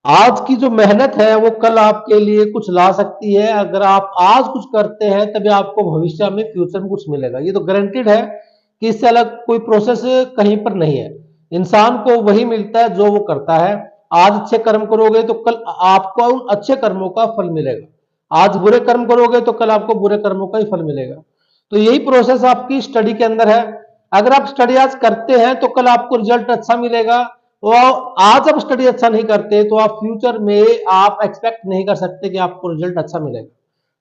आज की जो मेहनत है वो कल आपके लिए कुछ ला सकती है। अगर आप आज कुछ करते हैं तभी आपको भविष्य में फ्यूचर में कुछ मिलेगा। ये तो गारंटीड है कि इससे अलग कोई प्रोसेस कहीं पर नहीं है। इंसान को वही मिलता है जो वो करता है। आज अच्छे कर्म करोगे तो कल आपको उन अच्छे कर्मों का फल मिलेगा। आज बुरे कर्म करोगे तो कल आपको बुरे कर्मों का ही फल मिलेगा। तो यही प्रोसेस आपकी स्टडी के अंदर है। अगर आप स्टडी आज करते हैं तो कल आपको रिजल्ट अच्छा मिलेगा। तो आज आप स्टडी अच्छा नहीं करते तो आप फ्यूचर में आप एक्सपेक्ट नहीं कर सकते कि आपको रिजल्ट अच्छा मिलेगा।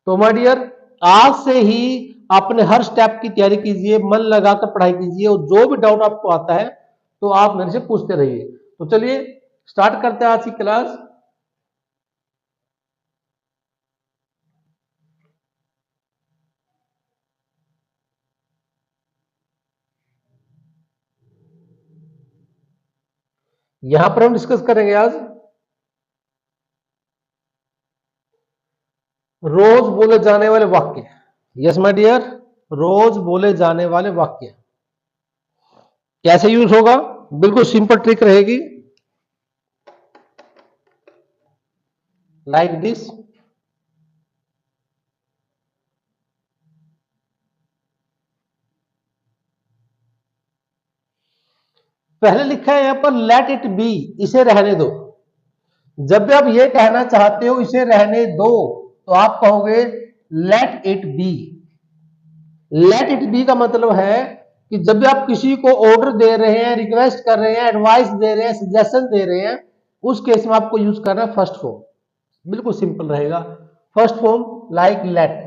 तो माय डियर, आज से ही अपने हर स्टेप की तैयारी कीजिए, मन लगाकर पढ़ाई कीजिए और जो भी डाउट आपको आता है तो आप मेरे से पूछते रहिए। तो चलिए स्टार्ट करते हैं आज की क्लास। यहां पर हम डिस्कस करेंगे आज रोज बोले जाने वाले वाक्य। यस माय डियर, रोज बोले जाने वाले वाक्य कैसे यूज होगा, बिल्कुल सिंपल ट्रिक रहेगी। Like this. पहले लिखा है यहां पर लेट इट बी, इसे रहने दो। जब भी आप ये कहना चाहते हो इसे रहने दो तो आप कहोगे late it be. Late it B का मतलब है कि जब भी आप किसी को ऑर्डर दे रहे हैं, रिक्वेस्ट कर रहे हैं, एडवाइस दे रहे हैं, सजेशन दे रहे हैं, उस केस में आपको यूज करना है फर्स्ट फॉर्म। बिल्कुल सिंपल रहेगा। First form like let.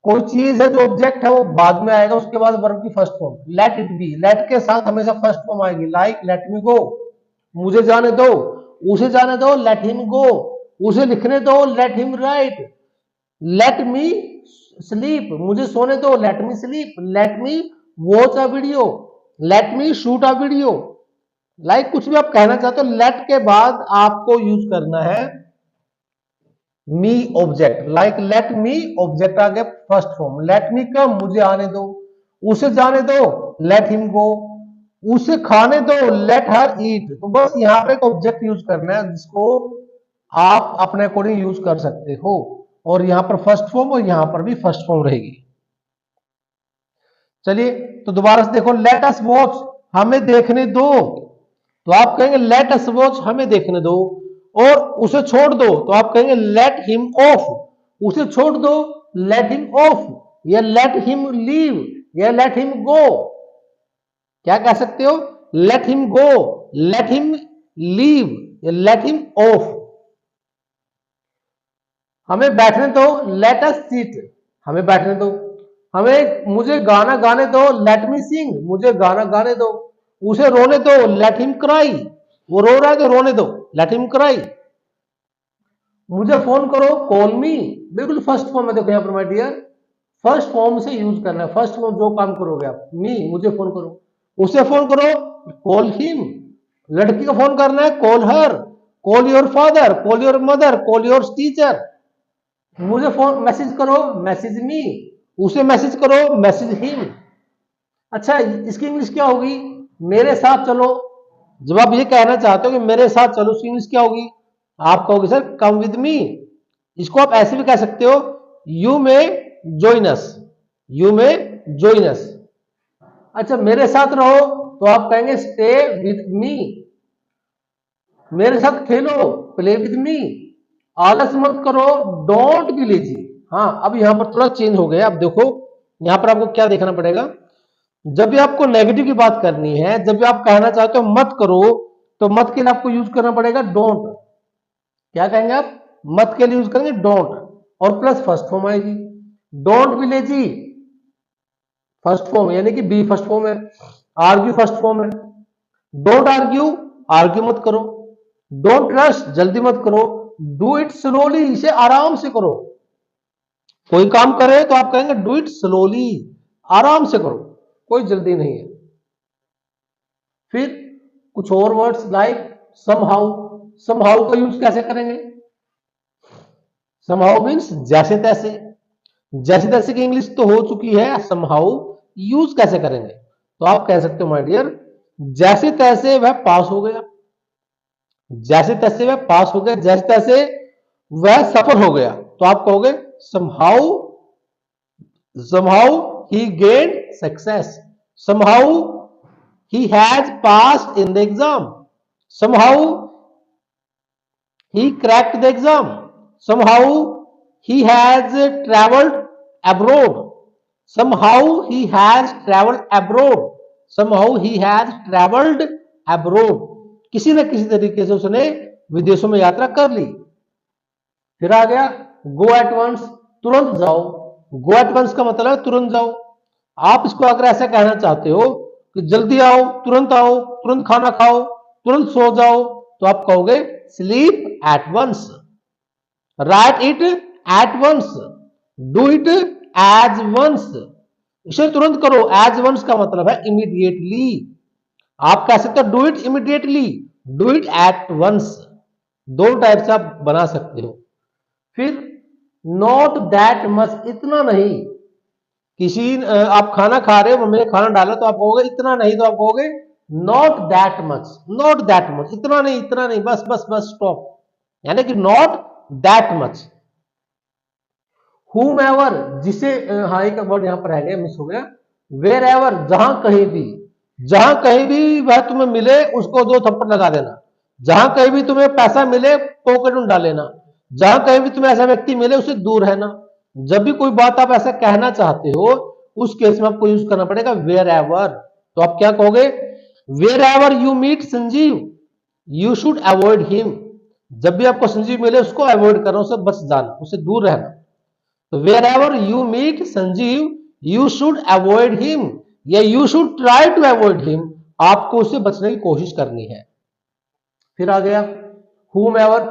कोई चीज है जो ऑब्जेक्ट है वो बाद में आएगा, उसके बाद वर्ब की first form let it be. Let के साथ हमेशा फर्स्ट फॉर्म आएगी। लाइक लेट मी गो, मुझे जाने दो। उसे जाने दो, लेट हिम गो। उसे लिखने दो, let him right. Let me sleep, मुझे सोने दो, let me sleep. Let me watch a video, let me shoot a video. Like कुछ भी आप कहना चाहते हो, लेट के बाद आपको यूज करना है me object. Like let me object आ गया first form. Let me come, मुझे आने दो। उसे जाने दो, लेट हिम गो। उसे खाने दो, लेट हर ईट। तो बस यहाँ पे एक ऑब्जेक्ट यूज करना है जिसको आप अपने अकॉर्डिंग यूज कर सकते हो। और यहाँ पर फर्स्ट फॉर्म और यहाँ पर भी फर्स्ट फॉर्म रहेगी। चलिए तो दोबारा से देखो, लेट अस वॉच, हमें देखने दो। तो आप कहेंगे लेट अस वॉच, हमें देखने दो। और उसे छोड़ दो तो आप कहेंगे लेट हिम ऑफ, उसे छोड़ दो, लेट हिम ऑफ। या लेट हिम लीव, या लेट हिम गो। क्या कह सकते हो, let him go, let him leave, या लेट हिम ऑफ। हमें बैठने दो, लेट अस सीट, हमें बैठने दो। हमें मुझे गाना गाने दो, लेट मी सिंग, मुझे गाना गाने दो। उसे रोने दो, लेट हिम क्राई, वो रो रहा है तो रोने दो, लेट हिम क्राई। मुझे फोन करो, कॉल मी। बिल्कुल फर्स्ट फॉर्म में देखो यहाँ पर माय डियर, फर्स्ट फॉर्म से यूज करना है। फर्स्ट फॉर्म जो काम करोगे आप, मी, मुझे फोन करो। उसे फोन करो, कॉल हिम। लड़की को फोन करना है, call her. Call your father, call your mother, call your teacher. मुझे फोन मैसेज करो, मैसेज मी। उसे मैसेज करो, मैसेज हिम। अच्छा, इसकी इंग्लिश क्या होगी, मेरे साथ चलो। जब आप ये कहना चाहते हो कि मेरे साथ चलो, उसकी इंग्लिश क्या होगी, आप कहोगे सर कम विद मी। इसको आप ऐसे भी कह सकते हो, यू में जॉइन अस, यू में जॉइन अस। अच्छा, मेरे साथ रहो तो आप कहेंगे स्टे विद मी। मेरे साथ खेलो, प्ले विद मी। आलस मत करो, डोंट बी लेजी। हाँ, अब यहां पर थोड़ा चेंज हो गया। अब देखो यहां पर आपको क्या देखना पड़ेगा, जब भी आपको नेगेटिव की बात करनी है, जब भी आप कहना चाहते हो मत करो, तो मत के लिए आपको यूज करना पड़ेगा डोंट। क्या कहेंगे आप, मत के लिए यूज करेंगे डोंट, और प्लस फर्स्ट फॉर्म आएगी। Don't be lazy first form, यानी कि बी फर्स्ट फॉर्म है। आर्ग्यू फर्स्ट फॉर्म है। डोंट आर्ग्यू, आर्ग्यू मत करो। डोंट रश, जल्दी मत करो। डू इट स्लोली, इसे आराम से करो। कोई काम करे तो आप कहेंगे डू इट स्लोली, आराम से करो, कोई जल्दी नहीं है। फिर कुछ और वर्ड्स लाइक समहाउ। समहाउ का यूज कैसे करेंगे, समहाउ मीन्स जैसे तैसे। जैसे तैसे की इंग्लिश तो हो चुकी है, समहाउ यूज कैसे करेंगे, तो आप कह सकते हो माय डियर, जैसे तैसे वह पास हो गया। जैसे तैसे वह पास हो गया, जैसे तैसे वह सफल हो गया, तो आप कहोगे somehow somehow he gained success, somehow he has passed in the exam, somehow he cracked the exam, somehow he has traveled abroad, somehow he has traveled abroad, somehow he has traveled abroad, किसी न किसी तरीके से उसने विदेशों में यात्रा कर ली। फिर आ गया गो एट वंस, तुरंत जाओ। गो एट वंस का मतलब है तुरंत जाओ। आप इसको अगर ऐसा कहना चाहते हो कि जल्दी आओ, तुरंत खाना खाओ, तुरंत सो जाओ, तो आप कहोगे sleep at once, write it at once, do it as once. इसे तुरंत करो, एज वंस का मतलब है इमीडिएटली। आप कह सकते हो do it immediately, do it at once, दोनों टाइप से आप बना सकते हो। फिर नॉट दैट मच, इतना नहीं। किसी आप खाना खा रहे हो, मम्मी ने खाना डाला, तो आप कहोगे इतना नहीं, तो आप कहोगे not that much, not that much, इतना नहीं, बस बस बस स्टॉप, यानी कि नॉट दैट मच। whomever, जिसे हाँ एक वर्ड यहां पर रह गया, मिस हो गया, wherever, जहां कहीं भी वह तुम्हें मिले उसको 2 थप्पड़ लगा देना, जहां कहीं भी तुम्हें पैसा मिले पॉकेट में डाल लेना, जहां कहीं भी तुम्हें ऐसा व्यक्ति मिले उससे दूर रहना। जब भी कोई बात आप ऐसा कहना चाहते हो उस केस में आपको यूज करना पड़ेगा वेयर एवर। तो आप क्या कहोगे, wherever you meet Sanjeev you should avoid him, जब भी आपको संजीव मिले उसको अवॉइड करना, उससे बच जाना, उससे दूर रहना। तो wherever you meet Sanjeev you should avoid him, या you should try to avoid him, आपको उससे बचने की कोशिश करनी है। फिर आ गया whomever,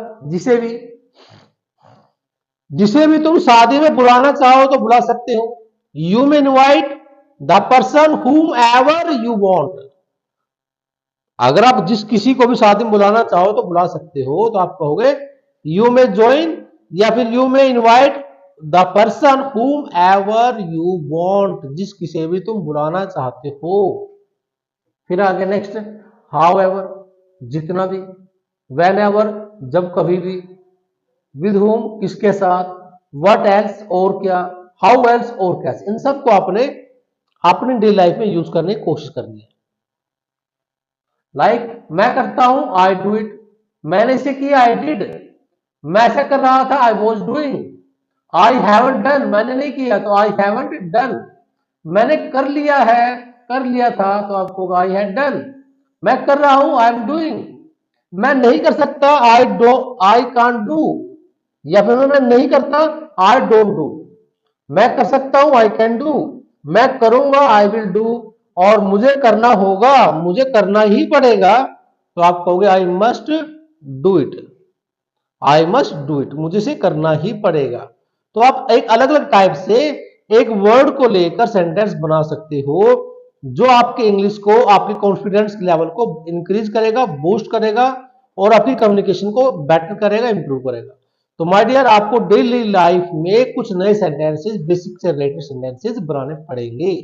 जिसे भी तुम शादी में बुलाना चाहो तो बुला सकते हो। You may invite the person whom ever you want, अगर आप जिस किसी को भी शादी में बुलाना चाहो तो बुला सकते हो, तो आप कहोगे यू मे ज्वाइन, या फिर you may invite the person whom ever you want, जिस किसी भी तुम बुलाना चाहते हो। फिर आगे नेक्स्ट हाउ एवर, जितना भी, वेन एवर, जब कभी भी, विद होम, किसके साथ, व्हाट एल्स, और क्या, हाउ एल्स, और कैसे, इन सबको आपने अपनी डेली लाइफ में यूज करने की कोशिश करनी है। लाइक मैं करता हूं, आई डू इट, मैंने इसे किया, आई डिड, मैं ऐसा कर रहा था, I was doing, I haven't done, मैंने नहीं किया तो आई हैवंट डन, मैंने कर लिया है, कर लिया था, तो आपको आई हैड डन, मैं कर रहा हूं, आई एम डूइंग, मैं नहीं कर सकता, आई कांट डू, या फिर मैं नहीं करता, आई डोंट डू, मैं कर सकता हूं, आई कैन डू, मैं करूंगा, आई विल डू, और मुझे करना होगा, मुझे करना ही पड़ेगा, तो आप कहोगे I must do it, I must do it, मुझे से करना ही पड़ेगा। तो आप एक अलग अलग टाइप से एक वर्ड को लेकर सेंटेंस बना सकते हो, जो आपके इंग्लिश को, आपके कॉन्फिडेंस लेवल को इंक्रीज करेगा, बूस्ट करेगा, और आपकी कम्युनिकेशन को बेटर करेगा, इंप्रूव करेगा। तो माय डियर, आपको डेली लाइफ में कुछ नए सेंटेंसेस, बेसिक से रिलेटेड सेंटेंसेस बनाने पड़ेंगे।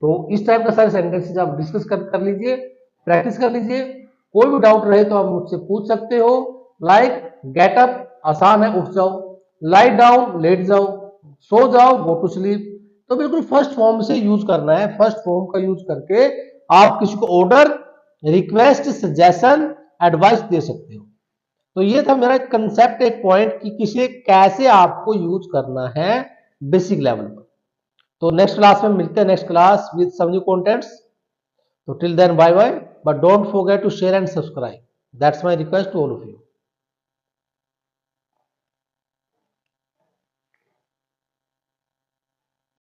तो इस टाइप का सारे सेंटेंसेस आप डिस्कस कर लीजिए, प्रैक्टिस कर लीजिए। कोई भी डाउट रहे तो आप मुझसे पूछ सकते हो। लाइक गेट अप, आसान है, उठ जाओ, लाई डाउन, लेट जाओ, सो जाओ, गो टू स्लीप, तो बिल्कुल फर्स्ट फॉर्म से यूज करना है। फर्स्ट फॉर्म का यूज करके आप किसी को ऑर्डर, रिक्वेस्ट, सजेशन, एडवाइस दे सकते हो। तो ये था मेरा कंसेप्ट, एक पॉइंट कि किसे कैसे आपको यूज करना है बेसिक लेवल पर। तो नेक्स्ट क्लास में मिलते हैं, next class with some new contents. तो till then bye bye, but don't forget to share and subscribe, that's my request to all of you.